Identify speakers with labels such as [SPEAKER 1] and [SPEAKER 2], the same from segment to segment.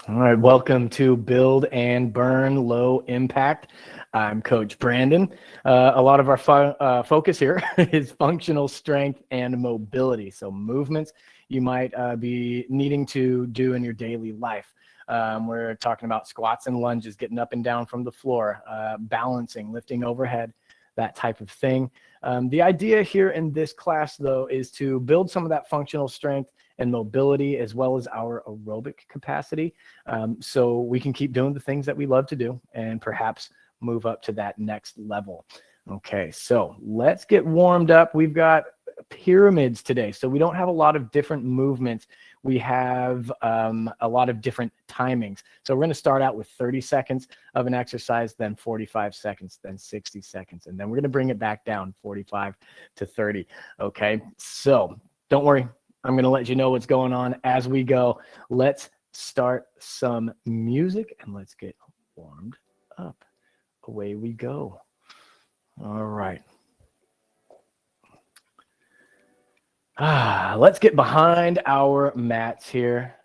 [SPEAKER 1] All right, welcome to Build and Burn Low Impact. I'm Coach Brandon. A lot of our focus here is functional strength and mobility. So movements you might be needing to do in your daily life. We're talking about squats and lunges, getting up and down from the floor, balancing, lifting overhead, that type of thing. The idea here in this class, though, is to build some of that functional strength and mobility, as well as our aerobic capacity, so we can keep doing the things that we love to do and perhaps move up to that next level. Okay, so let's get warmed up. We've got pyramids today, so we don't have a lot of different movements. We have a lot of different timings. So we're going to start out with 30 seconds of an exercise, then 45 seconds, then 60 seconds, and then we're going to bring it back down 45 to 30. Okay, so don't worry. I'm going to let you know what's going on as we go. Let's start some music and let's get warmed up. Away we go. All right. Let's get behind our mats here.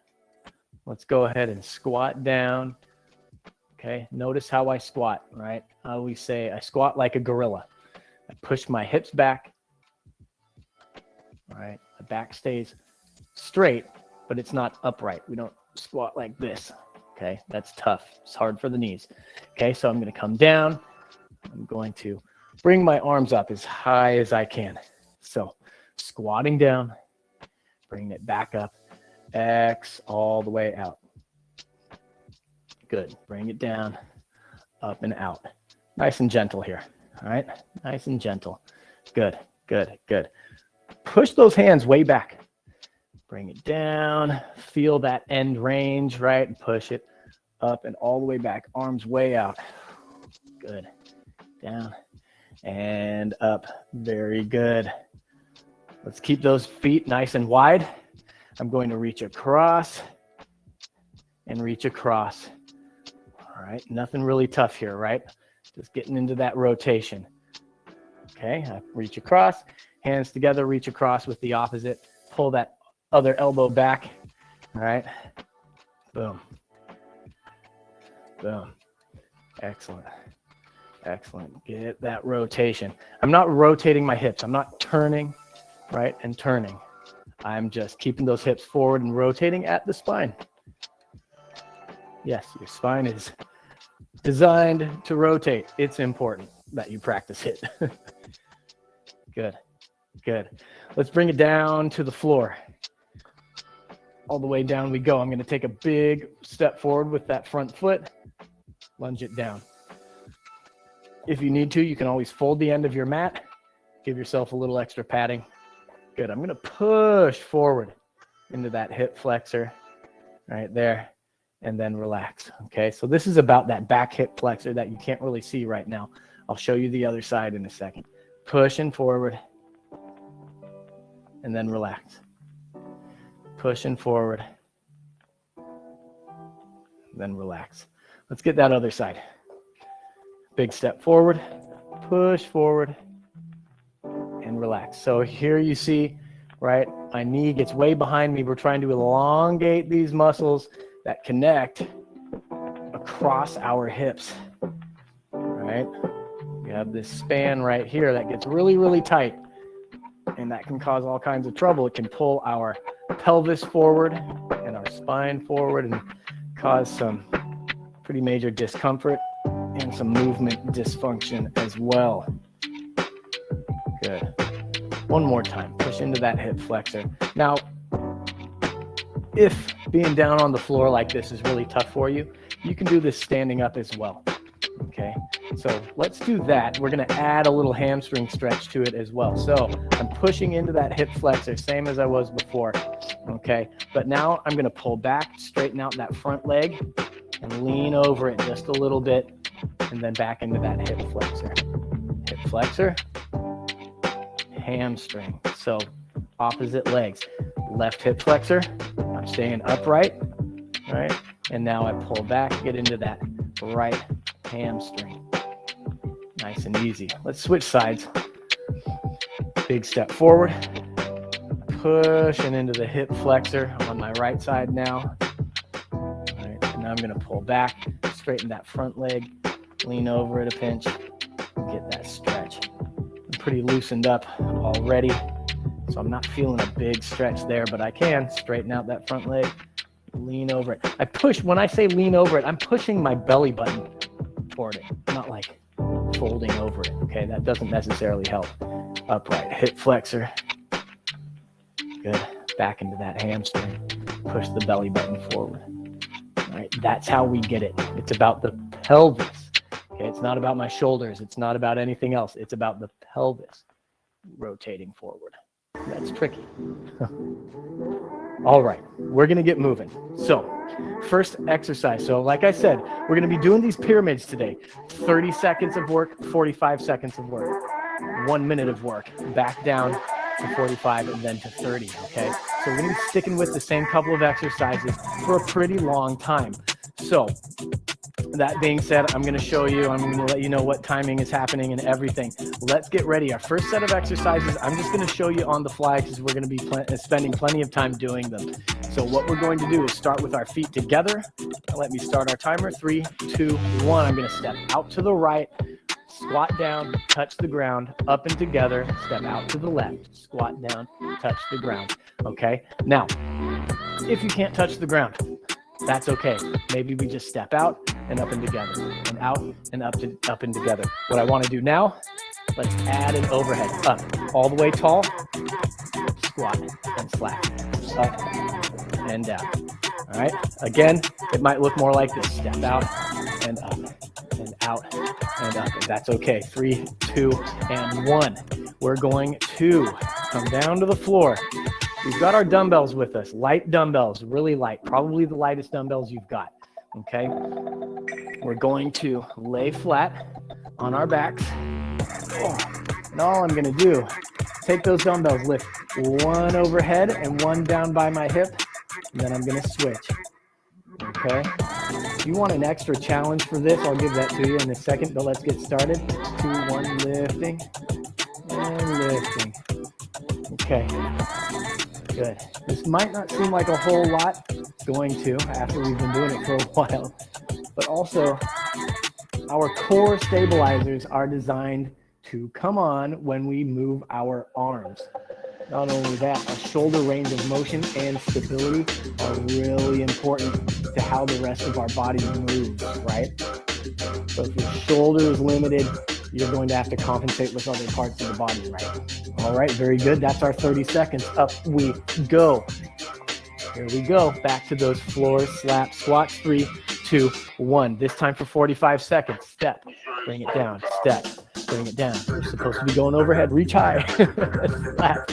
[SPEAKER 1] Let's go ahead and squat down. Okay, notice how I squat, right? I always say I squat like a gorilla. I push my hips back. All right, the back stays straight, but it's not upright. We don't squat like this. Okay, that's tough. It's hard for the knees. Okay, so I'm going to come down. I'm going to bring my arms up as high as I can. So squatting down, bringing it back up, X all the way out. Good. Bring it down, up and out. Nice and gentle here. All right, nice and gentle. Good, good, good. Push those hands way back. Bring it down. Feel that end range, right? Push it up and all the way back. Arms way out. Good. Down and up. Very good. Let's keep those feet nice and wide. I'm going to reach across and reach across. All right. Nothing really tough here, right? Just getting into that rotation. Okay. I reach across. Hands together, reach across with the opposite. Pull that other elbow back. All right. Boom. Boom. Excellent. Excellent. Get that rotation. I'm not rotating my hips. I'm not turning, right, and turning. I'm just keeping those hips forward and rotating at the spine. Yes, your spine is designed to rotate. It's important that you practice it. Good. Good. Let's bring it down to the floor. All the way down we go. I'm going to take a big step forward with that front foot. Lunge it down. If you need to, you can always fold the end of your mat. Give yourself a little extra padding. Good. I'm going to push forward into that hip flexor right there and then relax. Okay. So this is about that back hip flexor that you can't really see right now. I'll show you the other side in a second. Pushing forward. And then relax. Pushing forward. Then relax. Let's get that other side. Big step forward. Push forward. And relax. So here you see, right, my knee gets way behind me. We're trying to elongate these muscles that connect across our hips. All right. We have this span right here that gets really, really tight. And that can cause all kinds of trouble. It can pull our pelvis forward and our spine forward and cause some pretty major discomfort and some movement dysfunction as well. Good. One more time. Push into that hip flexor. Now, if being down on the floor like this is really tough for you, you can do this standing up as well. Okay, so let's do that. We're going to add a little hamstring stretch to it as well. So I'm pushing into that hip flexor, same as I was before. Okay, but now I'm going to pull back, straighten out that front leg, and lean over it just a little bit, and then back into that hip flexor. Hip flexor, hamstring. So opposite legs. Left hip flexor, I'm staying upright, right? And now I pull back, get into that right hamstring. Nice and easy. Let's switch sides. Big step forward. Pushing into the hip flexor on my right side now. All right. Now I'm gonna pull back, straighten that front leg, lean over at a pinch, get that stretch. I'm pretty loosened up already, so I'm not feeling a big stretch there, but I can straighten out that front leg, lean over it. I push, when I say lean over it, I'm pushing my belly button toward it, not like folding over it, okay? That doesn't necessarily help. Upright, hip flexor. Good, back into that hamstring. Push the belly button forward. All right, that's how we get it. It's about the pelvis. Okay, it's not about my shoulders. It's not about anything else. It's about the pelvis rotating forward. That's tricky. All right, we're gonna get moving. So, first exercise. So like I said, we're gonna be doing these pyramids today. 30 seconds of work, 45 seconds of work. 1 minute of work, back down to 45 and then to 30, okay? So we're gonna be sticking with the same couple of exercises for a pretty long time. So that being said, I'm gonna show you, I'm gonna let you know what timing is happening and everything. Let's get ready. Our first set of exercises, I'm just gonna show you on the fly because we're gonna be spending plenty of time doing them. So what we're going to do is start with our feet together. Let me start our timer. 3, 2, 1. I'm gonna step out to the right, squat down, touch the ground, up and together, step out to the left, squat down, touch the ground, okay? Now, if you can't touch the ground, that's okay. Maybe we just step out and up and together, and out and up and together. What I wanna do now, let's add an overhead, up, all the way tall, squat and slack, up and down, all right? Again, it might look more like this, step out and up. And out and up, and that's okay. 3, 2, and 1. We're going to come down to the floor. We've got our dumbbells with us, light dumbbells, really light, probably the lightest dumbbells you've got, okay? We're going to lay flat on our backs. And all I'm gonna do, take those dumbbells, lift one overhead and one down by my hip, and then I'm gonna switch, okay? If you want an extra challenge for this, I'll give that to you in a second, but let's get started. 2, 1, lifting and lifting. Okay, good. This might not seem like a whole lot, it's going to after we've been doing it for a while, but also our core stabilizers are designed to come on when we move our arms. Not only that, our shoulder range of motion and stability are really important to how the rest of our body moves, right? So if your shoulder is limited, you're going to have to compensate with other parts of the body, right? All right, very good. That's our 30 seconds. Up we go. Here we go. Back to those floor slap squats. 3, 2, 1. This time for 45 seconds. Step, bring it down, step, bring it down. We're supposed to be going overhead. Reach high. Slap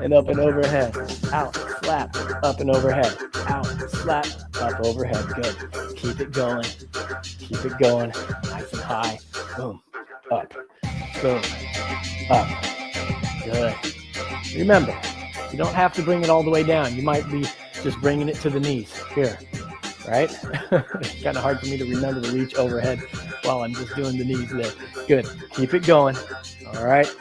[SPEAKER 1] and up and overhead. Out, slap, up and overhead. Out, slap, up, overhead. Good. Keep it going. Keep it going. Nice and high. Boom. Up. Boom. Up. Good. Remember, you don't have to bring it all the way down. You might be just bringing it to the knees. Here. Right? It's kind of hard for me to remember to reach overhead while I'm just doing the knees there. Good. Keep it going. All right.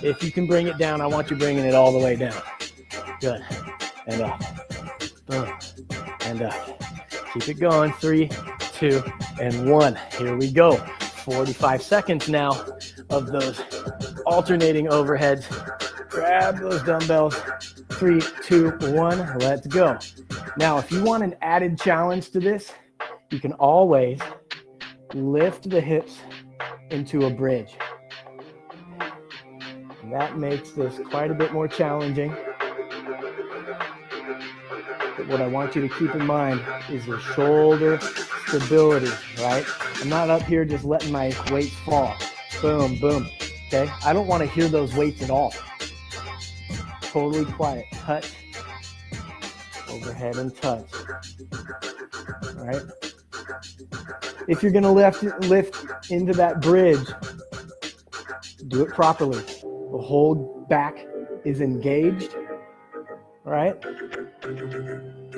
[SPEAKER 1] If you can bring it down, I want you bringing it all the way down. Good. And up. Boom. And up. Keep it going. 3, 2, and 1. Here we go. 45 seconds now of those alternating overheads. Grab those dumbbells. 3, 2, 1. Let's go. Now, if you want an added challenge to this, you can always lift the hips into a bridge. And that makes this quite a bit more challenging. But what I want you to keep in mind is your shoulder stability, right? I'm not up here just letting my weights fall. Boom, boom, okay? I don't want to hear those weights at all. Totally quiet. Touch, overhead and touch. All right? If you're gonna lift into that bridge, do it properly. The whole back is engaged, all right?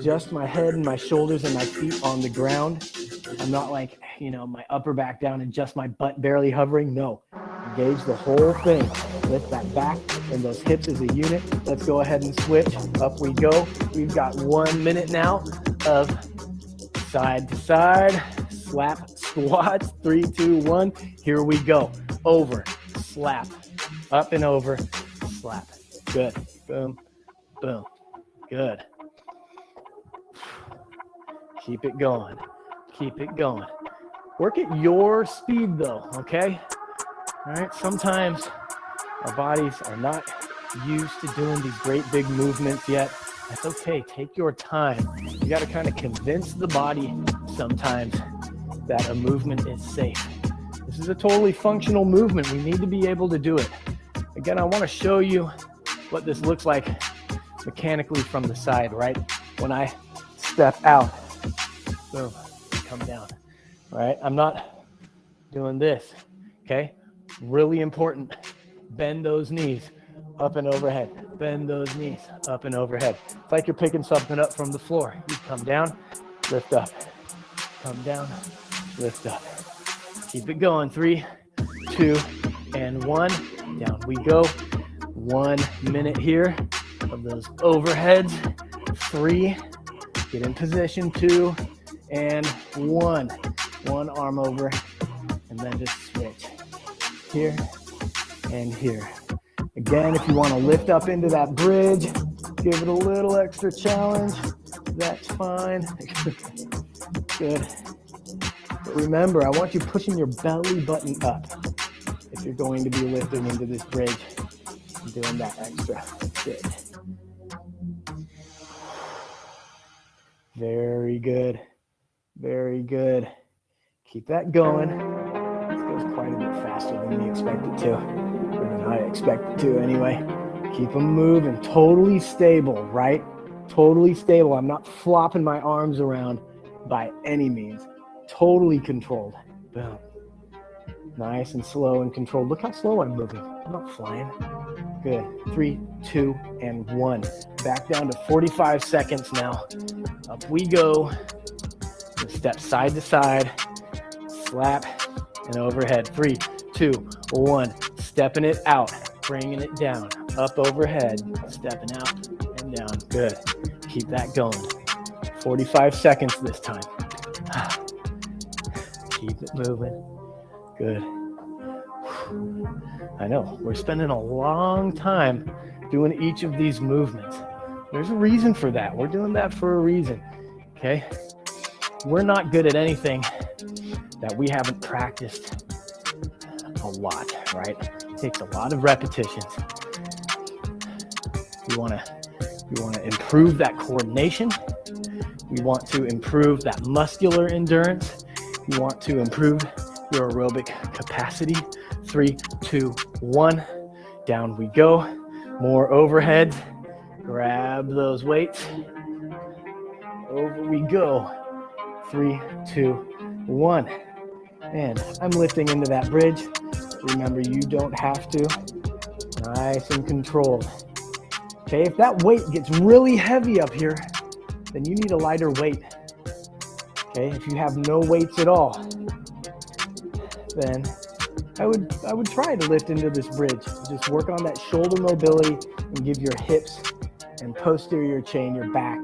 [SPEAKER 1] Just my head and my shoulders and my feet on the ground. I'm not like, my upper back down and just my butt barely hovering. No, engage the whole thing. Lift that back and those hips as a unit. Let's go ahead and switch. Up we go. We've got 1 minute now of Side to side, slap, squats, 3, 2, 1. Here we go. Over, slap, up and over, slap. Good. Boom, boom. Good. Keep it going. Keep it going. Work at your speed though, okay? All right, sometimes our bodies are not used to doing these great big movements yet. That's okay, take your time. You gotta kind of convince the body sometimes that a movement is safe. This is a totally functional movement. We need to be able to do it. Again, I wanna show you what this looks like mechanically from the side, right? When I step out, boom, come down, right? I'm not doing this, okay? Really important, bend those knees up and overhead, bend those knees up and overhead. It's like you're picking something up from the floor. You come down, lift up, come down, lift up. Keep it going, 3, 2, and 1, down we go. 1 minute here of those overheads, 3, get in position, 2, and 1. One arm over, and then just switch. Here and here. Again, if you want to lift up into that bridge, give it a little extra challenge. That's fine. Good. But remember, I want you pushing your belly button up if you're going to be lifting into this bridge and doing that extra. Good. Very good. Very good. Keep that going. This goes quite a bit faster than we expect it to, or than I expect it to anyway. Keep them moving. Totally stable, right? Totally stable. I'm not flopping my arms around by any means. Totally controlled. Boom. Nice and slow and controlled. Look how slow I'm moving. I'm not flying. Good. 3, 2, and 1. Back down to 45 seconds now. Up we go. Step side to side. Slap and overhead. 3, 2, 1. Stepping it out. Bringing it down. Up overhead. Stepping out and down. Good. Keep that going. 45 seconds this time. Keep it moving. Good. I know, we're spending a long time doing each of these movements. There's a reason for that. We're doing that for a reason, okay? We're not good at anything that we haven't practiced a lot, right? It takes a lot of repetitions. We want to improve that coordination. We want to improve that muscular endurance. We want to improve your aerobic capacity. 3, 2, 1. Down we go. More overhead. Grab those weights. Over we go. 3, 2, 1. And I'm lifting into that bridge. Remember, you don't have to. Nice and controlled. Okay, if that weight gets really heavy up here, then you need a lighter weight. Okay, if you have no weights at all, then I would try to lift into this bridge. Just work on that shoulder mobility and give your hips and posterior chain, your back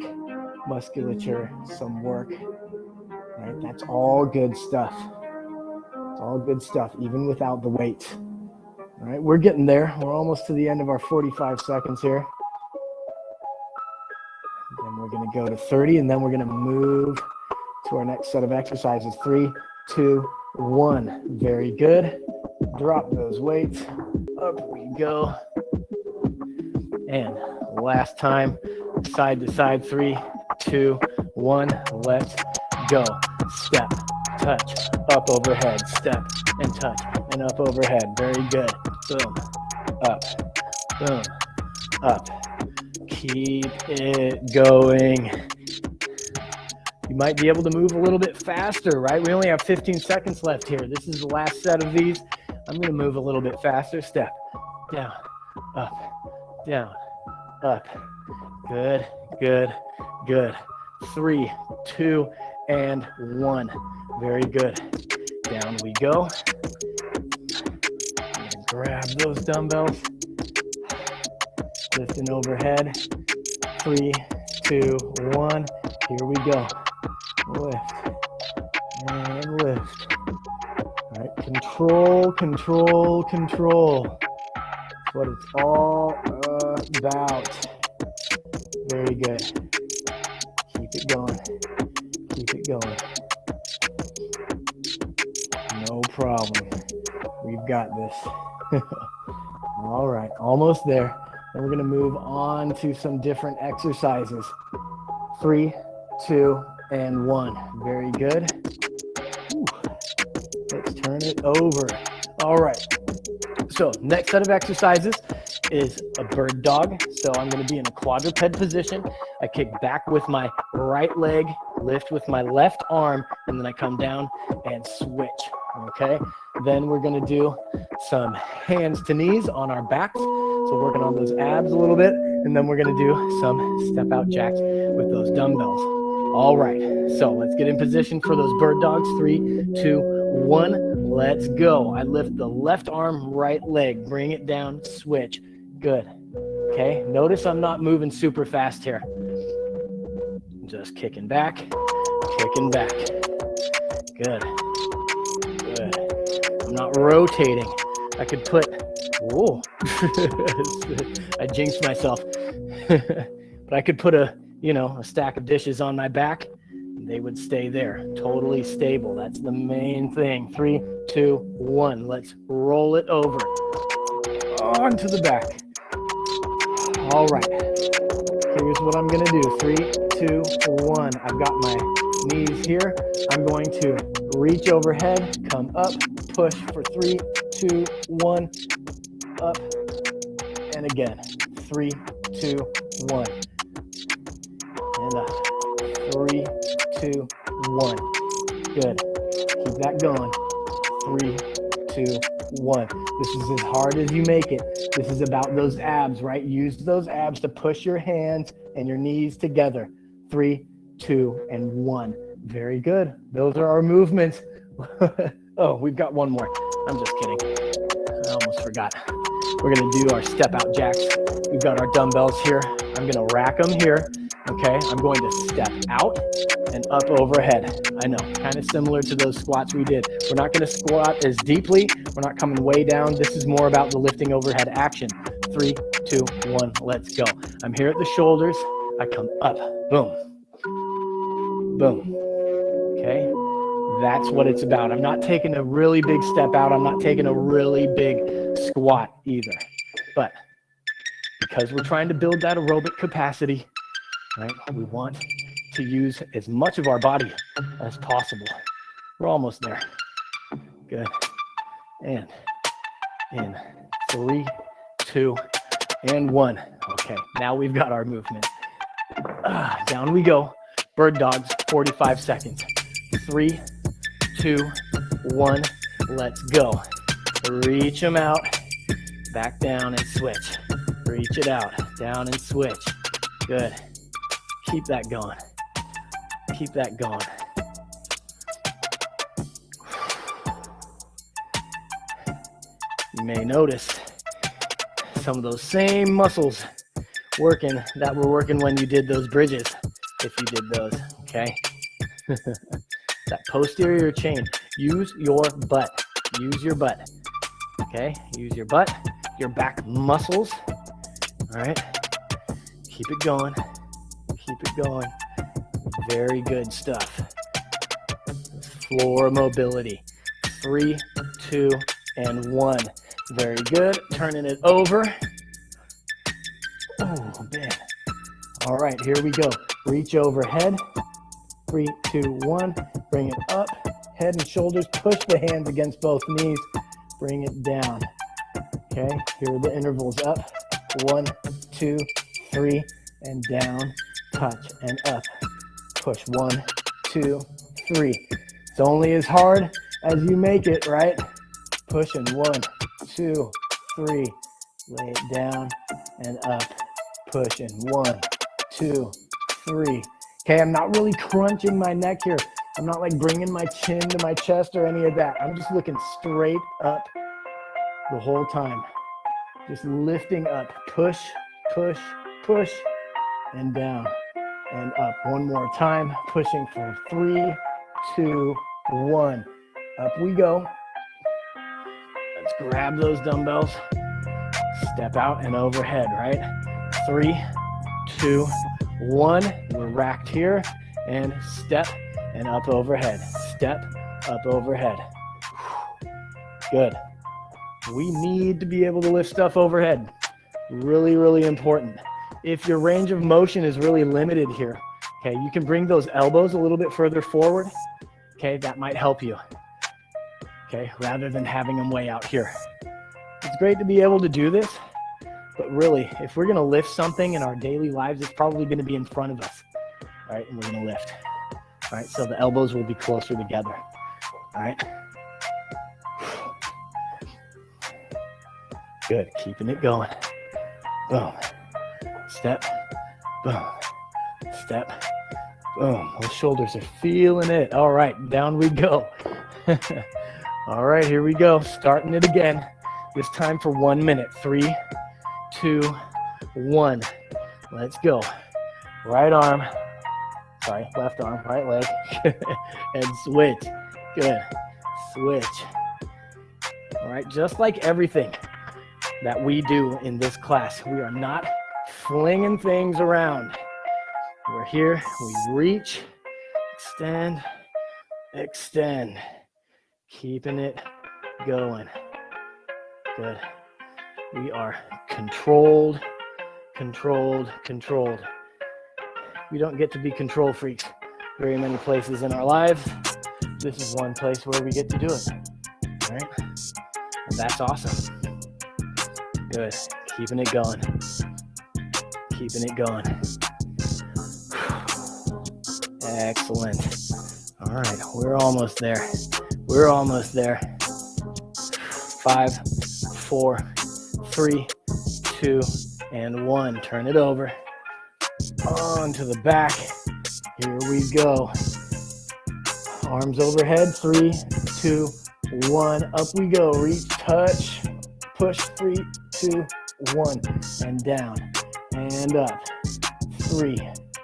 [SPEAKER 1] musculature some work. All right, that's all good stuff. It's all good stuff, even without the weight. All right, we're getting there. We're almost to the end of our 45 seconds here. Then we're going to go to 30, and then we're going to move to our next set of exercises. 3, 2, 1. Very good. Drop those weights. Up we go. And last time, side to side. 3, 2, 1. Let's go. Step, touch, up overhead. Step and touch and up overhead. Very good. Boom, up, boom, up. Keep it going. You might be able to move a little bit faster, right? We only have 15 seconds left here. This is the last set of these. I'm going to move a little bit faster. Step, down, up, down, up. Good, good, good. 3, 2, and 1. Very good. Down we go. Grab those dumbbells. Lifting overhead. 3, 2, 1. Here we go. lift, and lift. All right, control, control, control. That's what it's all about. Very good. Keep it going. Keep it going. No problem. We've got this. All right, almost there. Then we're going to move on to some different exercises. 3, 2, and 1. Very good. Whew. Let's turn it over. All right. So next set of exercises is a bird dog. So I'm going to be in a quadruped position. I kick back with my right leg, lift with my left arm, and then I come down and switch. Okay. Then we're going to do some hands to knees on our backs. So working on those abs a little bit. And then we're going to do some step out jacks with those dumbbells. All right. So let's get in position for those bird dogs. 3, 2, 1. Let's go. I lift the left arm, right leg, bring it down, switch. Good. Okay. Notice I'm not moving super fast here. Just kicking back, kicking back. Good. Good. I'm not rotating. I could put, whoa, I jinxed myself. But I could put a stack of dishes on my back. They would stay there, totally stable. That's the main thing. 3, 2, 1. Let's roll it over onto the back. All right. Here's what I'm going to do. 3, 2, 1. I've got my knees here. I'm going to reach overhead, come up, push for 3, 2, 1, up, and again. 3, 2, 1. And up. 3, 2, 1. Good. Keep that going. 3, 2, 1. This is as hard as you make it. This is about those abs, right? Use those abs to push your hands and your knees together. 3, 2, and 1. Very good. Those are our movements. Oh, we've got one more. I'm just kidding. I almost forgot. We're going to do our step out jacks. We've got our dumbbells here. I'm going to rack them here. Okay, I'm going to step out and up overhead. I know, kind of similar to those squats we did. We're not going to squat as deeply. We're not coming way down. This is more about the lifting overhead action. 3, 2, 1, let's go. I'm here at the shoulders. I come up. Boom. Boom. Okay, that's what it's about. I'm not taking a really big step out. I'm not taking a really big squat either. But because we're trying to build that aerobic capacity, right? We want to use as much of our body as possible. We're almost there. Good. And in 3, 2, and 1. Okay, now we've got our movement. Down we go. Bird dogs, 45 seconds. 3, 2, 1. Let's go. Reach them out. Back down and switch. Reach it out. Down and switch. Good. Keep that going. Keep that going. You may notice some of those same muscles that were working when you did those bridges, if you did those, okay? That posterior chain. Use your butt. Use your butt, okay? Use your butt, your back muscles, all right? Keep it going. Keep it going. Very good stuff. Floor mobility. 3, 2, and 1. Very good. Turning it over. Oh, man. All right, here we go. Reach overhead. 3, 2, 1. Bring it up. Head and shoulders. Push the hands against both knees. Bring it down. Okay, here are the intervals. Up. 1, 2, 3, and down. Touch and up. Push 1, 2, 3. It's only as hard as you make it, right? Pushing 1, 2, 3. Lay it down and up. Pushing 1, 2, 3. Okay, I'm not really crunching my neck here. I'm not like bringing my chin to my chest or any of that. I'm just looking straight up the whole time. Just lifting up. Push, push, push, and down. and up. One more time, pushing for 3, 2, 1. Up we go. Let's grab those dumbbells. Step out and overhead, right? 3, 2, 1. We're racked here, and step and up overhead. Step, up overhead. Good. We need to be able to lift stuff overhead. Really, really important. If your range of motion is really limited here, okay, you can bring those elbows a little bit further forward. Okay, that might help you. Okay, rather than having them way out here. It's great to be able to do this, but really, if we're gonna lift something in our daily lives, it's probably gonna be in front of us. All right, and we're gonna lift. All right, so the elbows will be closer together. All right. Good, keeping it going. Boom. Step, boom. Step, boom. Those shoulders are feeling it. All right, down we go. All right, here we go. Starting it again. This time for 1 minute. 3, 2, 1. Let's go. Right arm. Sorry, left arm, right leg. And switch. Good. Switch. All right, just like everything that we do in this class, we are not flinging things around. We're here, we reach, extend, extend. Keeping it going. Good. We are controlled, controlled, controlled. We don't get to be control freaks very many places in our lives. This is one place where we get to do it. All right? And that's awesome. Good. Keeping it going. Keeping it going. Excellent. All right. We're almost there. We're almost there. 5, 4, 3, 2, and 1. Turn it over. On to the back. Here we go. Arms overhead. 3, 2, 1. Up we go. Reach, touch, push. 3, 2, 1, and down and up. 3,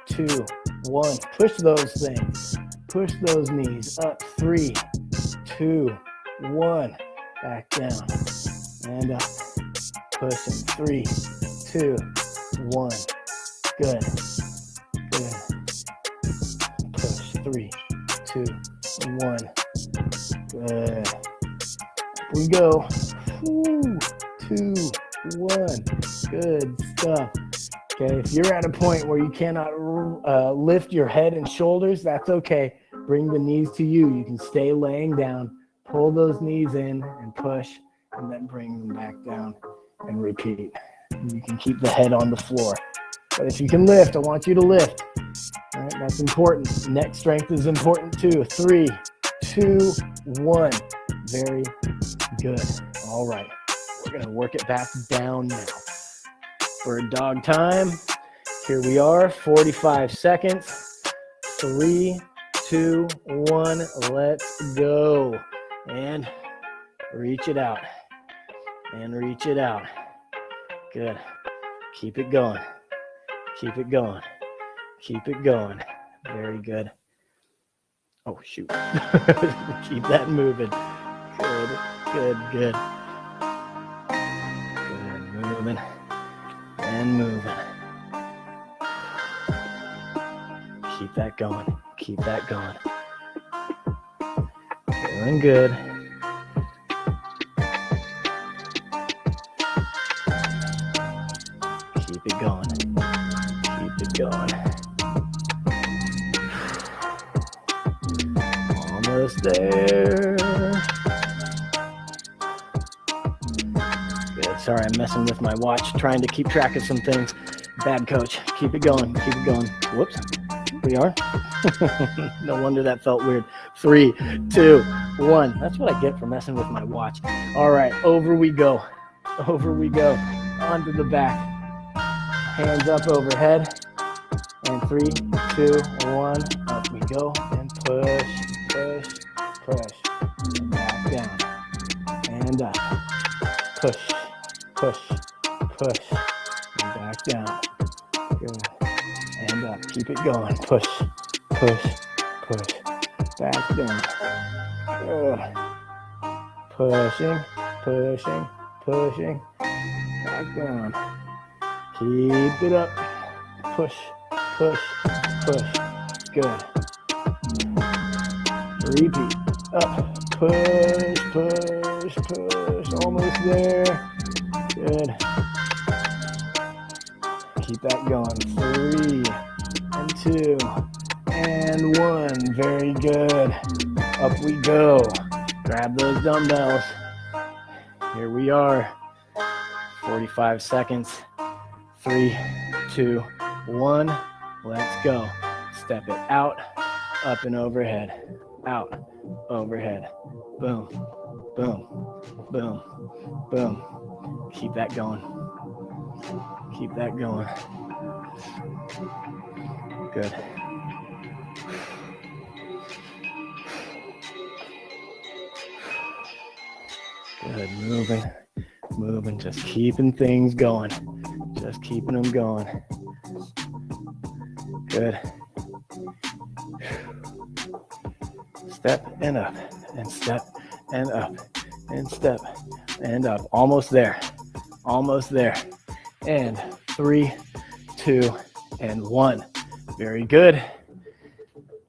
[SPEAKER 1] 2, 1. Push those things. Push those knees up. 3, 2, 1. Back down and up. Pushing. 3, 2, 1. Good. Good. Push. 3, 2, 1. Good. Up we go. 2, 1. Good stuff. Okay, if you're at a point where you cannot lift your head and shoulders, that's okay. Bring the knees to you. You can stay laying down, pull those knees in and push, and then bring them back down and repeat. You can keep the head on the floor. But if you can lift, I want you to lift. All right, that's important. Neck strength is important too. 3, 2, 1. Very good. All right. We're going to work it back down now. Bird dog time. Here we are, 45 seconds. 3, 2, 1. Let's go. And reach it out. And reach it out. Good. Keep it going. Keep it going. Keep it going. Very good. Oh, shoot. Keep that moving. Good, good, good. Good, moving and moving. Keep that going. Keep that going. Doing good. Keep it going. Keep it going. Almost there. Good. Sorry, I'm messing with my watch, trying to keep track of some things. Bad coach. Keep it going. Keep it going. Whoops. We are. No wonder that felt weird. 3, 2, 1. That's what I get for messing with my watch. All right, over we go. Over we go. Onto the back. Hands up overhead. And 3, 2, 1. Up we go. And push, push, push. And back down. And up. Push, push, push. And back down. Good. And up. Keep it going. push, push, push, back down. Good. Pushing, pushing, pushing, back down. Keep it up. Push, push, push. Good. Repeat. Up. Push, push, push. Almost there. Good. Keep that going. 3 and 2 and 1. Very good. Up we go. Grab those dumbbells. Here we are. 45 seconds. 3, 2, 1. Let's go. Step it out, up and overhead. Out, overhead. Boom, boom, boom, boom. Keep that going. Keep that going. Good. Good, moving, moving, just keeping things going. Just keeping them going. Good. Step and up, and step and up, and step and up. Almost there, almost there. And 3, 2, and 1. Very good.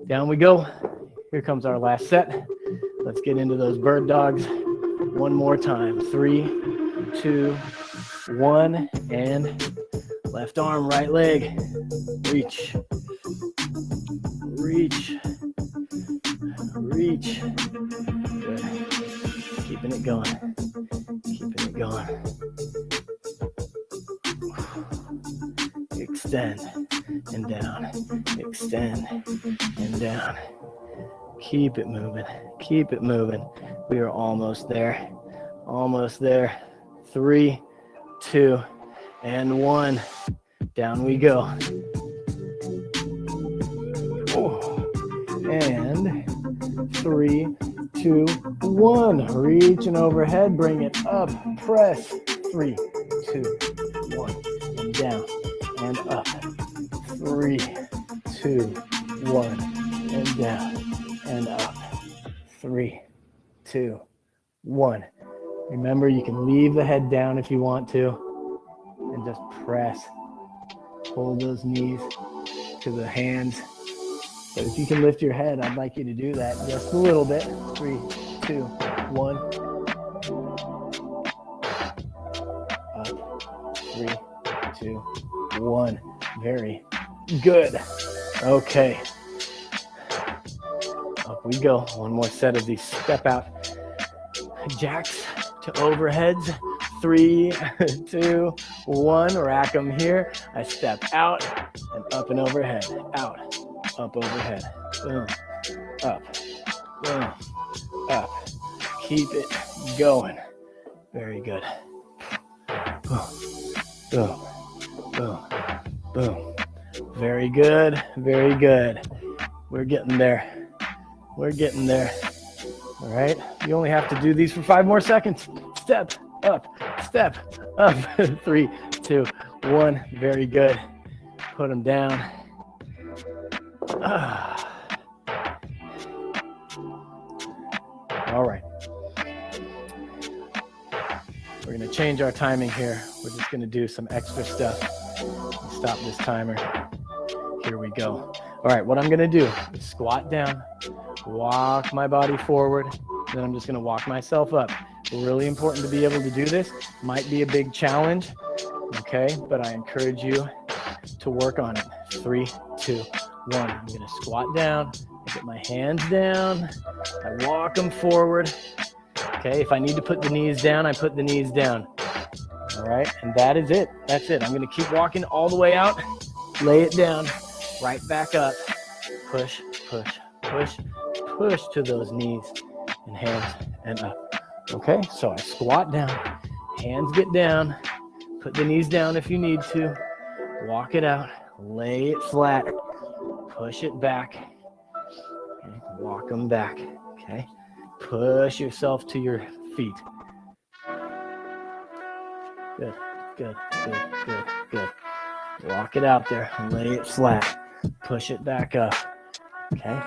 [SPEAKER 1] Down we go. Here comes our last set. Let's get into those bird dogs. One more time. 3, 2, 1, and left arm, right leg. Reach. Reach. Reach. Good. Keeping it going. Keeping it going. Extend and down. Extend and down. Keep it moving. Keep it moving. We are almost there. Almost there. 3, 2, and 1. Down we go. Oh. And 3, 2, 1. Reach and overhead. Bring it up. Press. 3, 2, 1. And down and up. 3, 2, 1. And down and up. 3, 2, 1. Remember, you can leave the head down if you want to and just press. Hold those knees to the hands. But if you can lift your head, I'd like you to do that just a little bit. 3, 2, 1. Up. 3, 2, 1. Very good. Okay. Up we go. One more set of these step out jacks to overheads. 3, 2, 1. Rack them here. I step out and up and overhead. Out. Up overhead. Boom. Up. Boom. Up. Keep it going. Very good. Boom. Boom. Boom. Boom. Very good. Very good. We're getting there. We're getting there. All right. You only have to do these for 5 more seconds. Step up. Step up. 3, 2, 1. Very good. Put them down. All right. We're going to change our timing here. We're just going to do some extra stuff. Stop this timer. Here we go. All right, what I'm going to do is squat down, walk my body forward, then I'm just going to walk myself up. Really important to be able to do this. Might be a big challenge, okay? But I encourage you to work on it. 3, 2, 1. I'm going to squat down, I get my hands down, I walk them forward. Okay, if I need to put the knees down, I put the knees down. All right, and that is it. That's it. I'm going to keep walking all the way out, lay it down, right back up, push, push, push, push to those knees and hands and up. Okay, so I squat down, hands get down, put the knees down if you need to, walk it out, lay it flat, push it back, okay, walk them back, okay, push yourself to your feet. Good, good, good, good, good. Walk it out there, lay it flat, Push it back up. Okay.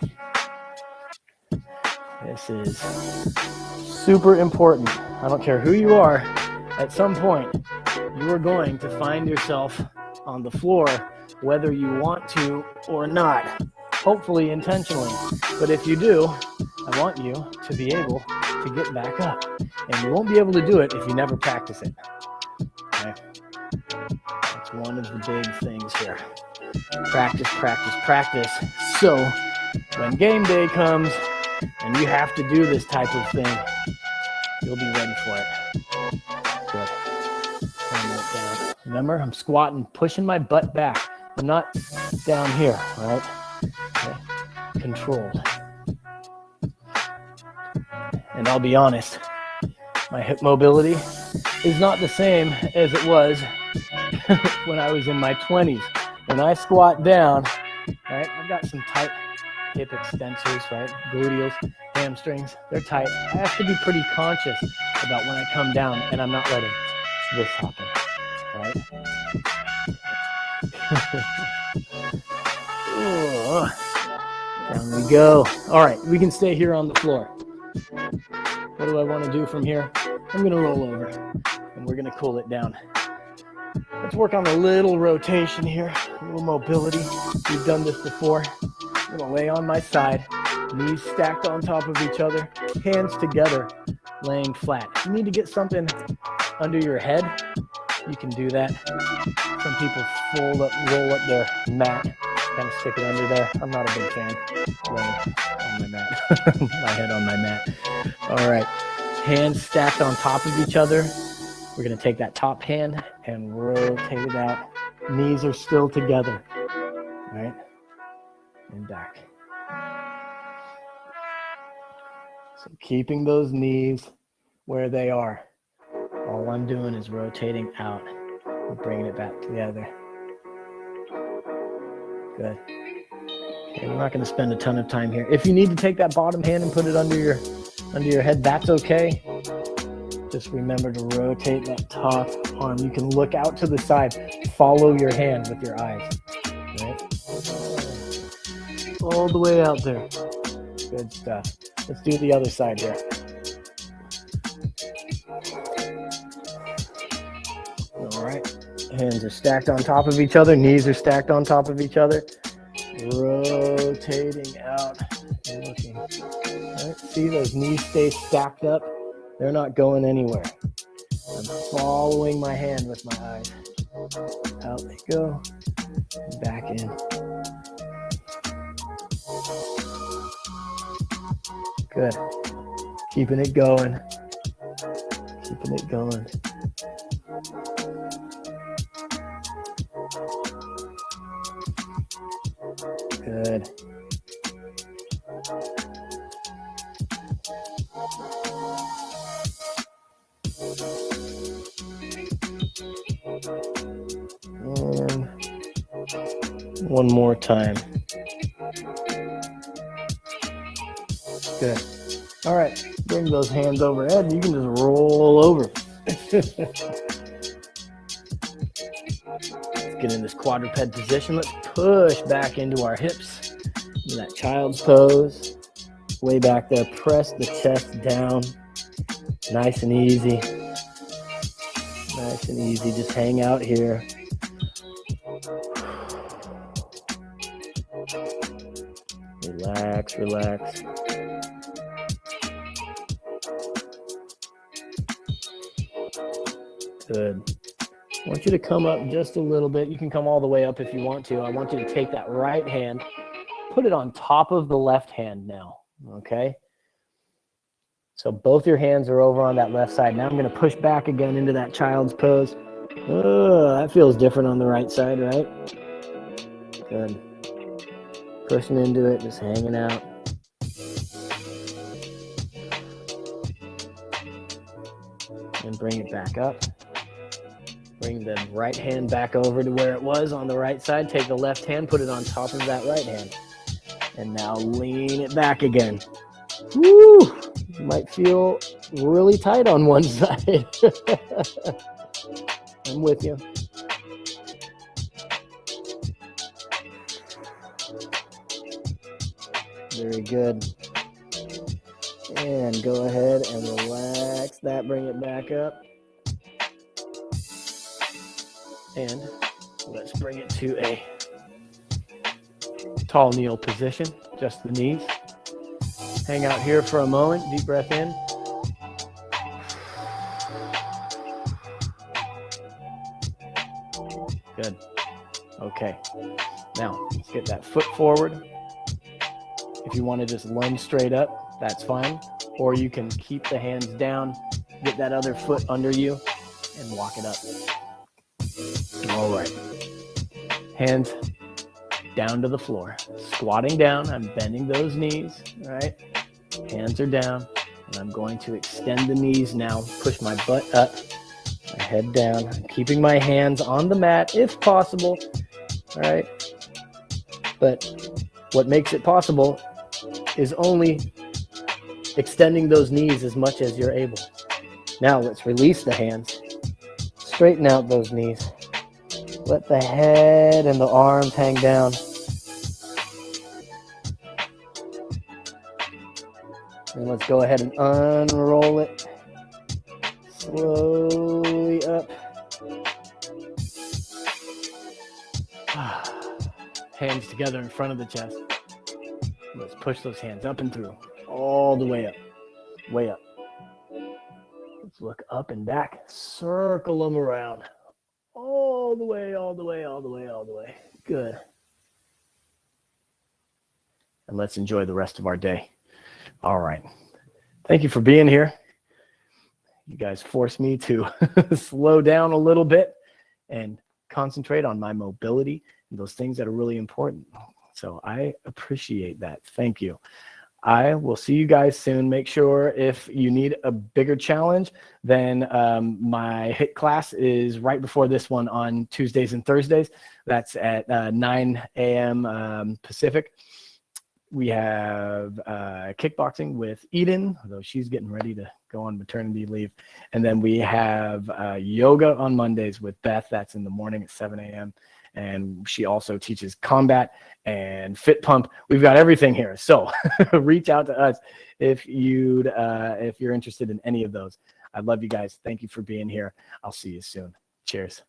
[SPEAKER 1] This is super important. I don't care who you are, at some point, you are going to find yourself on the floor, whether you want to or not, hopefully intentionally. But if you do, I want you to be able to get back up. And you won't be able to do it if you never practice it. Okay? That's one of the big things here. Practice, practice, practice. So when game day comes and you have to do this type of thing, you'll be ready for it. Good. Down. Remember, I'm squatting, pushing my butt back. I'm not down here, all right? Okay. Controlled. And I'll be honest, my hip mobility is not the same as it was when I was in my 20s. When I squat down, right, I've got some tight hip extensors, right, gluteals, hamstrings, they're tight. I have to be pretty conscious about when I come down, and I'm not letting this happen, right? Down we go. All right, we can stay here on the floor. What do I want to do from here? I'm going to roll over, and we're going to cool it down. Let's work on a little rotation here, a little mobility. We've done this before. I'm going to lay on my side, knees stacked on top of each other, hands together, laying flat. If you need to get something under your head, you can do that. Some people roll up their mat, kind of stick it under there. I'm not a big fan. Laying on my mat, my head on my mat. All right, hands stacked on top of each other. We're going to take that top hand and rotate it out. Knees are still together, right? And back. So keeping those knees where they are. All I'm doing is rotating out and bringing it back together. Good. Okay, we're not going to spend a ton of time here. If you need to take that bottom hand and put it under your head, that's okay. Just remember to rotate that top arm. You can look out to the side. Follow your hand with your eyes. Right? All the way out there. Good stuff. Let's do the other side here. All right. Hands are stacked on top of each other. Knees are stacked on top of each other. Rotating out. Looking. All right. See, those knees stay stacked up. They're not going anywhere. I'm following my hand with my eyes. Out they go. Back in. Good. Keeping it going. Keeping it going. Good. And one more time. Good. All right. Bring those hands overhead. You can just roll over. Let's get in this quadruped position. Let's push back into our hips. In that child's pose. Way back there. Press the chest down. Nice and easy. Nice and easy. Just hang out here. Relax, relax. Good. I want you to come up just a little bit. You can come all the way up if you want to. I want you to take that right hand, put it on top of the left hand now, okay? So both your hands are over on that left side. Now I'm going to push back again into that child's pose. Oh, that feels different on the right side, right? Good. Pushing into it, just hanging out. And bring it back up. Bring the right hand back over to where it was on the right side. Take the left hand, put it on top of that right hand. And now lean it back again. Woo! You might feel really tight on one side. I'm with you. Very good. And go ahead and relax that. Bring it back up. And let's bring it to a tall kneel position. Just the knees. Hang out here for a moment. Deep breath in. Good. Okay. Now, let's get that foot forward. If you want to just lunge straight up, that's fine. Or you can keep the hands down, get that other foot under you, and walk it up. All right. Hands down to the floor. Squatting down, I'm bending those knees, all right? Hands are down, and I'm going to extend the knees now, push my butt up, my head down, keeping my hands on the mat if possible, all right? But what makes it possible is only extending those knees as much as you're able. Now let's release the hands, straighten out those knees. Let the head and the arms hang down. And let's go ahead and unroll it slowly up. Hands together in front of the chest. Let's push those hands up and through, all the way up, way up. Let's look up and back, circle them around, all the way, all the way, all the way, all the way. Good. And let's enjoy the rest of our day. All right. Thank you for being here. You guys forced me to slow down a little bit and concentrate on my mobility and those things that are really important. So I appreciate that. Thank you. I will see you guys soon. Make sure if you need a bigger challenge, then my HIT class is right before this one on Tuesdays and Thursdays. That's at 9 a.m. Pacific. We have kickboxing with Eden, although she's getting ready to go on maternity leave. And then we have yoga on Mondays with Beth. That's in the morning at 7 a.m. And she also teaches combat and fit pump. We've got everything here. So reach out to us if you're interested in any of those. I love you guys. Thank you for being here. I'll see you soon. Cheers.